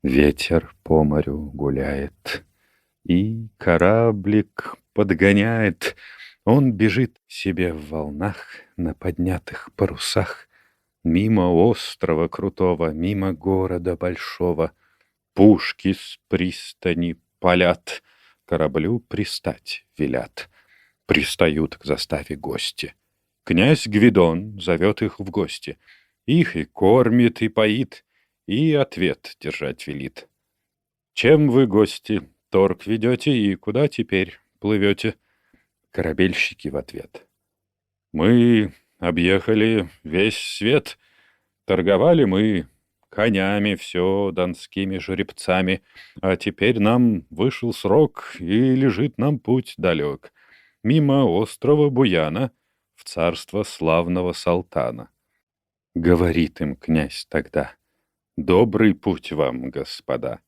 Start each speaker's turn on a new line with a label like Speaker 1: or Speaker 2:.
Speaker 1: Ветер по морю гуляет, и кораблик подгоняет. Он бежит себе в волнах на поднятых парусах, мимо острова крутого, мимо города большого. Пушки с пристани палят, кораблю пристать велят. Пристают к заставе гости. Князь Гвидон зовет их в гости. Их и кормит, и поит, и ответ держать велит. Чем вы, гости, торг ведете и куда теперь плывете? Корабельщики в ответ. Мы объехали весь свет. Торговали мы конями, все донскими жеребцами, а теперь нам вышел срок, и лежит нам путь далек, мимо острова Буяна в царство славного Салтана. Говорит им князь тогда: «Добрый путь вам, господа!